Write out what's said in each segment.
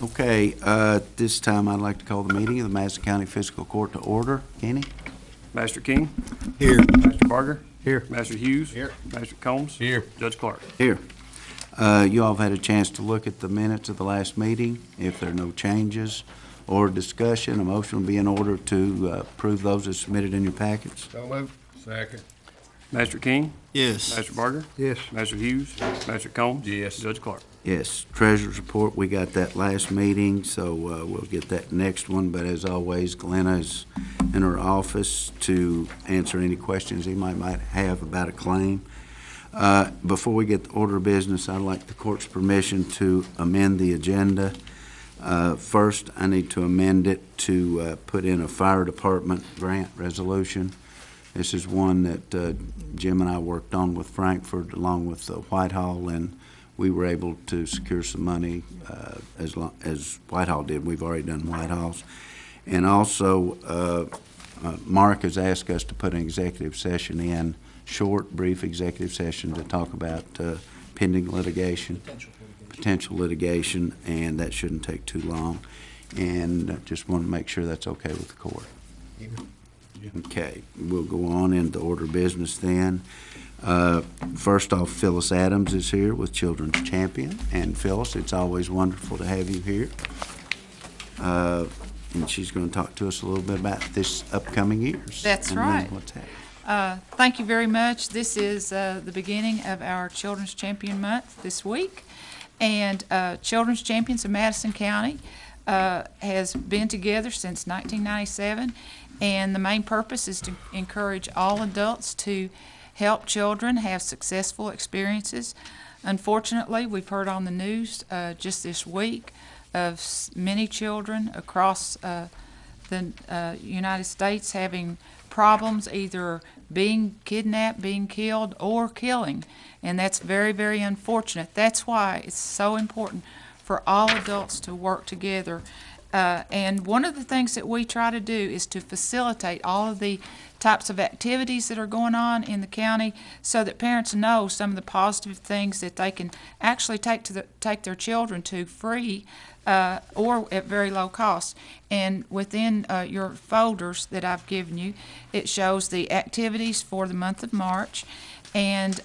Okay, this time I'd like to call the meeting of the Madison County Fiscal Court to order. Kenny? Master King. Here. Master Barger. Here. Master Hughes. Here. Master Combs. Here. Judge Clark. Here. You all have had a chance to look at the minutes of the last meeting. If there are no changes or discussion, a motion will be in order to approve those as submitted in your packets. So moved. Second. Master King. Yes. Master Barger. Yes. Master Hughes. Master Combs. Yes. Judge Clark. Yes, treasurer's report, we got that last meeting, so we'll get that next one. But as always, Glenna is in her office to answer any questions he might have about a claim. Before we get to order of business, I'd like the court's permission to amend the agenda. First, I need to amend it to put in a fire department grant resolution. This is one that Jim and I worked on with Frankfurt along with Whitehall, and we were able to secure some money as Whitehall did. We've already done Whitehall's. And also, Mark has asked us to put an executive session in, short, brief executive session to talk about pending litigation, potential litigation, and that shouldn't take too long. And just want to make sure that's okay with the court. Yeah. Okay, we'll go on into order of business then. First off, Phyllis Adams is here with Children's Champion. And Phyllis, it's always wonderful to have you here. And she's going to talk to us a little bit about this upcoming year's. That's and right. What's happening. Thank you very much. This is the beginning of our Children's Champion Month this week. And Children's Champions of Madison County has been together since 1997. And the main purpose is to encourage all adults to help children have successful experiences. Unfortunately, we've heard on the news just this week of many children across the United States having problems, either being kidnapped, being killed, or killing. And that's very, very unfortunate. That's why it's so important for all adults to work together. And one of the things that we try to do is to facilitate all of the types of activities that are going on in the county so that parents know some of the positive things that they can actually take their children to free or at very low cost. And within your folders that I've given you, it shows the activities for the month of March. And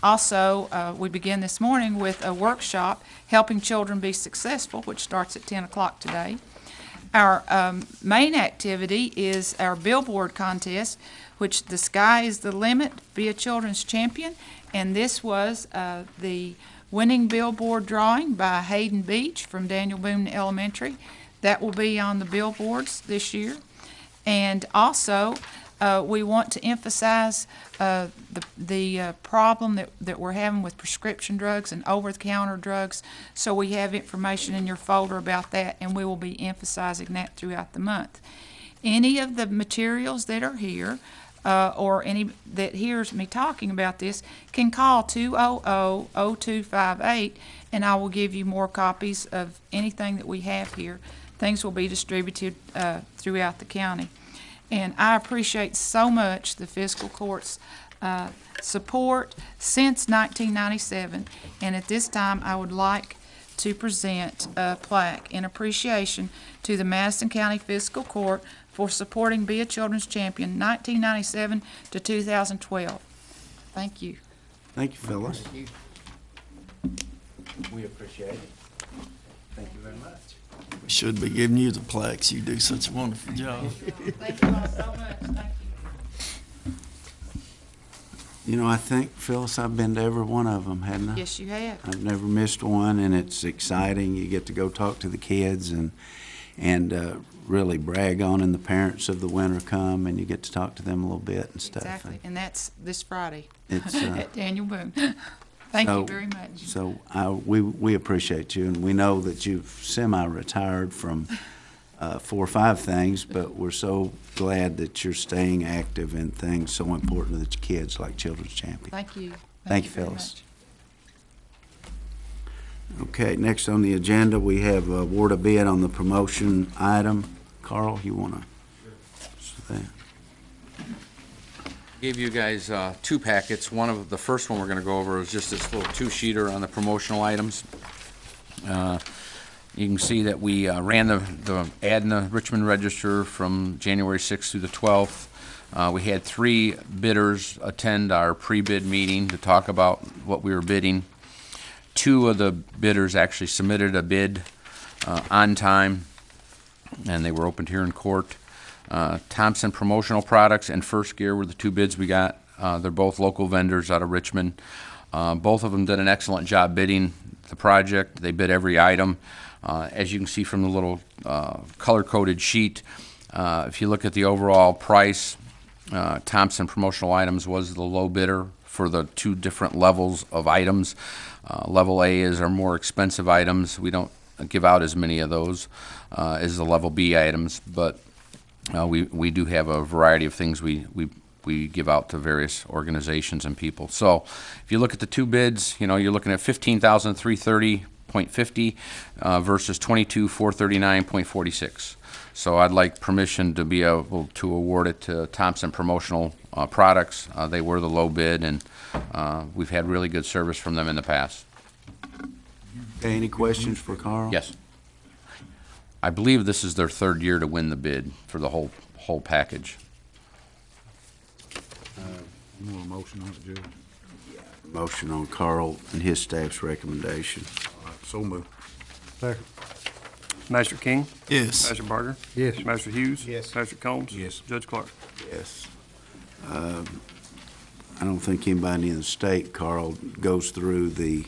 also, we begin this morning with a workshop, Helping Children Be Successful, which starts at 10 o'clock today. Our main activity is our billboard contest, which the sky is the limit, be a children's champion. And this was the winning billboard drawing by Hayden Beach from Daniel Boone Elementary. That will be on the billboards this year. And also, we want to emphasize the problem that we're having with prescription drugs and over-the-counter drugs. So we have information in your folder about that, and we will be emphasizing that throughout the month. Any of the materials that are here, or any that hears me talking about this, can call 200-0258, and I will give you more copies of anything that we have here. Things will be distributed throughout the county. And I appreciate so much the fiscal court's support since 1997. And at this time, I would like to present a plaque in appreciation to the Madison County Fiscal Court for supporting Be a Children's Champion 1997 to 2012. Thank you. Thank you, Phyllis. Thank you. We appreciate it. Thank you very much. We should be giving you the plaques. You do such a wonderful job. Thank you all so much. Thank you. You know, I think, Phyllis, I've been to every one of them, hadn't I? Yes, you have. I've never missed one, and it's exciting. You get to go talk to the kids and really brag on, and the parents of the winner come, and you get to talk to them a little bit and stuff. Exactly, and that's this Friday It's at Daniel Boone. Thank you very much. So we appreciate you, and we know that you've semi-retired from 4 or 5 things, but we're so glad that you're staying active in things so important to the kids like Children's Champion. Thank you. Thank you, very Phyllis. much. Okay, next on the agenda, we have award a bid on the promotion item. Carl, you want to? Gave you guys 2 packets. The first one we're going to go over is just this little 2-sheeter on the promotional items. You can see that we ran the ad in the Richmond Register from January 6th through the 12th. We had 3 bidders attend our pre-bid meeting to talk about what we were bidding. 2 of the bidders actually submitted a bid on time, and they were opened here in court. Thompson Promotional Products and First Gear were the 2 bids we got. They're both local vendors out of Richmond. Both of them did an excellent job bidding the project. They bid every item. As you can see from the little color-coded sheet, if you look at the overall price, Thompson Promotional Items was the low bidder for the 2 different levels of items. Level A is our more expensive items. We don't give out as many of those as the Level B items, but we do have a variety of things we give out to various organizations and people. So if you look at the 2 bids, you're looking at $15,330.50 versus $22,439.46. So I'd like permission to be able to award it to Thompson Promotional Products. They were the low bid, and we've had really good service from them in the past. Okay, any questions for Carl? Yes. I believe this is their 3rd year to win the bid for the whole package. You want a motion on it, Judge? Motion on Carl and his staff's recommendation. All right, so moved. Second. Master King, Yes. Master Barger, Yes. Master Hughes. Yes. Master Combs. Yes. Judge Clark. Yes. I don't think anybody in the state, Carl, goes through the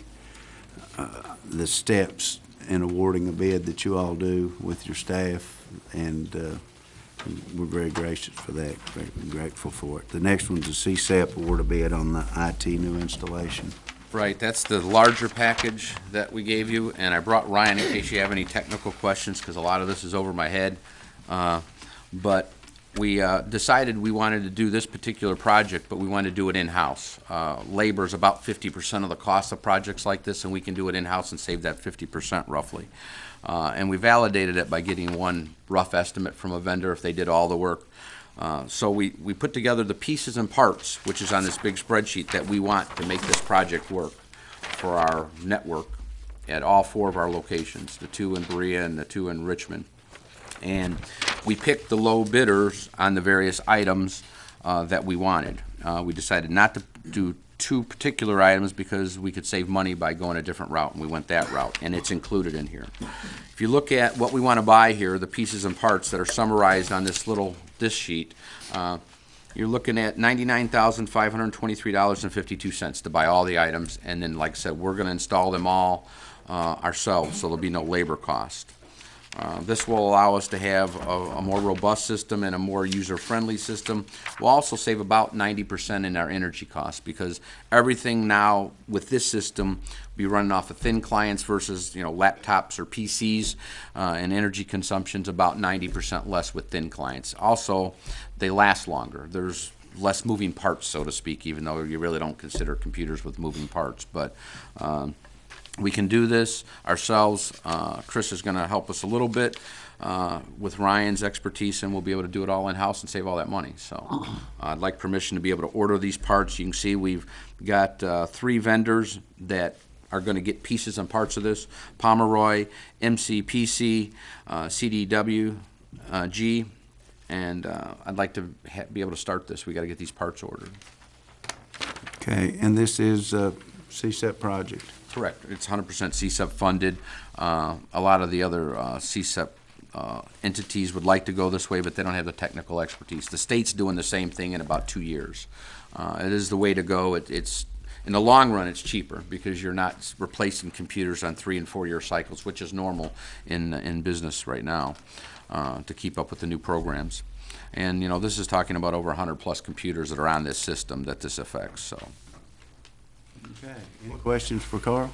steps in awarding a bid that you all do with your staff, and we're very gracious for that, very grateful for it. The next one's a CSEP award a bid on the IT new installation. Right, that's the larger package that we gave you, and I brought Ryan in case you have any technical questions, because a lot of this is over my head. But we decided we wanted to do this particular project, but we wanted to do it in-house. Labor is about 50% of the cost of projects like this, and we can do it in-house and save that 50% roughly. And we validated it by getting one rough estimate from a vendor if they did all the work. So we put together the pieces and parts, which is on this big spreadsheet, that we want to make this project work for our network at all 4 of our locations, the 2 in Berea and the 2 in Richmond. And we picked the low bidders on the various items that we wanted. We decided not to do 2 particular items because we could save money by going a different route, and we went that route, and it's included in here. If you look at what we want to buy here, the pieces and parts that are summarized on this sheet, you're looking at $99,523.52 to buy all the items, and then, like I said, we're going to install them all ourselves, so there'll be no labor cost. This will allow us to have a more robust system and a more user-friendly system. We'll also save about 90% in our energy costs, because everything now with this system will be running off of thin clients versus laptops or PCs, and energy consumption's about 90% less with thin clients. Also, they last longer. There's less moving parts, so to speak, even though you really don't consider computers with moving parts. But we can do this ourselves. Chris is going to help us a little bit with Ryan's expertise, and we'll be able to do it all in-house and save all that money. So I'd like permission to be able to order these parts. You can see we've got 3 vendors that are going to get pieces and parts of this: Pomeroy, MCPC, CDWG, and I'd like to be able to start this. We got to get these parts ordered. Okay, and this is a CSEP project. Correct. It's 100% CSEP funded. A lot of the other CSEP entities would like to go this way, but they don't have the technical expertise. The state's doing the same thing in about 2 years. It is the way to go. It's in the long run, it's cheaper because you're not replacing computers on 3- and 4-year cycles, which is normal in business right now, to keep up with the new programs. And this is talking about over 100+ computers that are on this system that this affects. So. Okay. Any questions for Carl?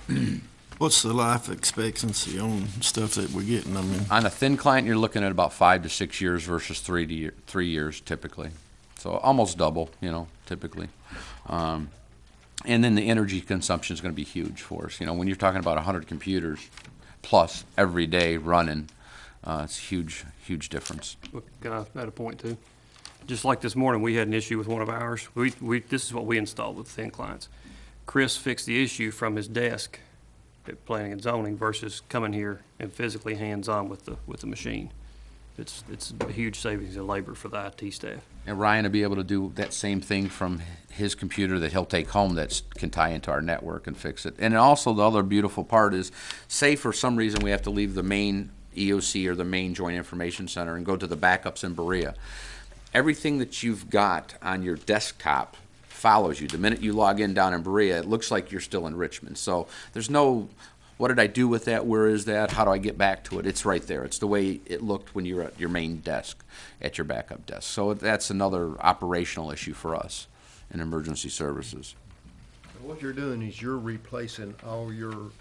What's the life expectancy on stuff that we're getting? I mean, on a thin client, you're looking at about 5 to 6 years versus 3 years typically. So almost double, typically. And then the energy consumption is going to be huge for us. When you're talking about 100 computers plus every day running, it's a huge difference. Can I add a point too? Just like this morning, we had an issue with one of ours. This is what we installed with thin clients. Chris fixed the issue from his desk at planning and zoning versus coming here and physically hands-on with the machine. It's a huge savings in labor for the IT staff. And Ryan will be able to do that same thing from his computer that he'll take home that can tie into our network and fix it. And also the other beautiful part is, say for some reason we have to leave the main EOC or the main Joint Information Center and go to the backups in Berea. Everything that you've got on your desktop follows you. The minute you log in down in Berea, it looks like you're still in Richmond. So there's no, what did I do with that? Where is that? How do I get back to it? It's right there. It's the way it looked when you were at your main desk, at your backup desk. So that's another operational issue for us in emergency services. What you're doing is you're replacing all your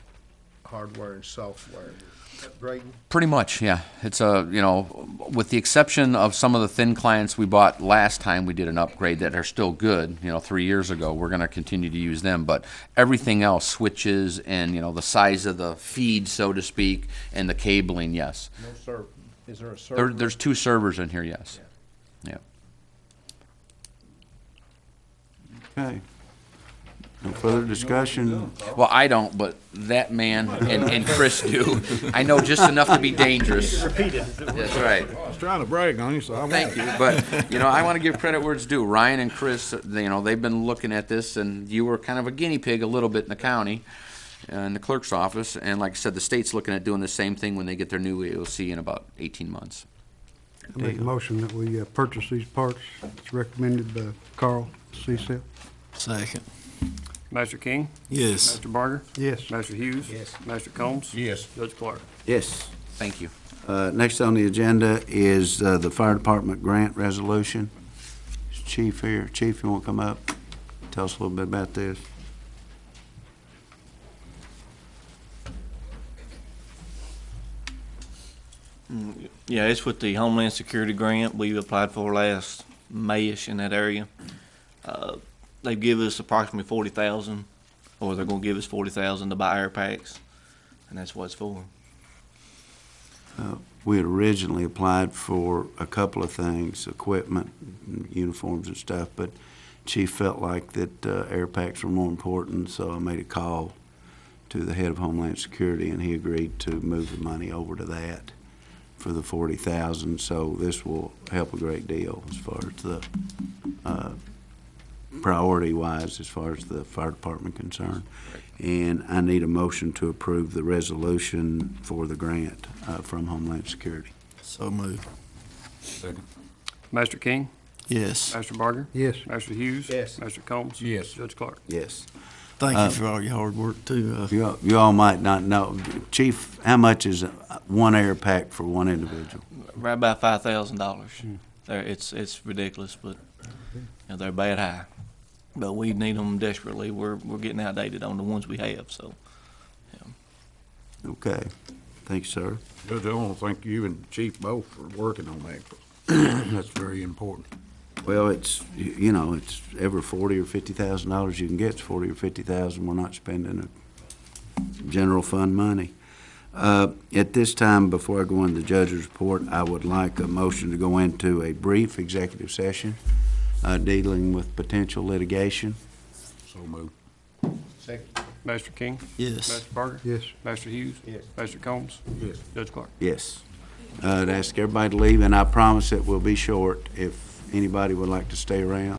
hardware and software, upgrading. Pretty much, yeah. It's you know, with the exception of some of the thin clients we bought last time we did an upgrade that are still good, 3 years ago, we're going to continue to use them. But everything else, switches and, the size of the feed, so to speak, and the cabling, yes. No server. Is there a server? There's 2 servers in here, yes. Yeah. Okay. No further discussion? Well, I don't, but that man and Chris do. I know just enough to be dangerous. That's right. I was trying to brag on you, so I won't. Thank you, but, I want to give credit where it's due. Ryan and Chris, they've been looking at this, and you were kind of a guinea pig a little bit in the county, in the clerk's office, and like I said, the state's looking at doing the same thing when they get their new EOC in about 18 months. I make a motion that we purchase these parts. It's recommended by Carl, CSEP. Second. Master King? Yes. Master Barger? Yes. Master Hughes? Yes. Master Combs? Yes. Judge Clark? Yes. Thank you. Next on the agenda is the fire department grant resolution. Is Chief here? Chief, you want to come up? Tell us a little bit about this. Yeah, it's with the Homeland Security grant we applied for last May-ish in that area. They give us approximately 40,000, or they're going to give us 40,000 to buy air packs, and that's what it's for. We had originally applied for a couple of things, equipment, uniforms and stuff, but Chief felt like that air packs were more important, so I made a call to the head of Homeland Security, and he agreed to move the money over to that for the 40,000. So this will help a great deal as far as the priority-wise, as far as the fire department concerned. And I need a motion to approve the resolution for the grant from Homeland Security. So moved. Second. Master King? Yes. Master Barger? Yes. Master Hughes? Yes. Master Combs? Yes. Judge Clark? Yes. Thank you for all your hard work too. You all might not know, Chief, how much is one air pack for one individual? Right about $5,000. It's ridiculous, but they're bad high. But we need them desperately. We're getting outdated on the ones we have, so. Okay. Thank you, sir. Judge, I want to thank you and Chief both for working on that. That's very important. Well, it's, it's every $40,000 or $50,000 you can get. It's $40,000 or $50,000. We're not spending a general fund money. At this time, before I go into the judge's report, I would like a motion to go into a brief executive session dealing with potential litigation. So moved. Second. Master King? Yes. Master Barger? Yes. Master Hughes? Yes. Master Combs? Yes. Judge Clark? Yes. To ask everybody to leave, and I promise it will be short if anybody would like to stay around.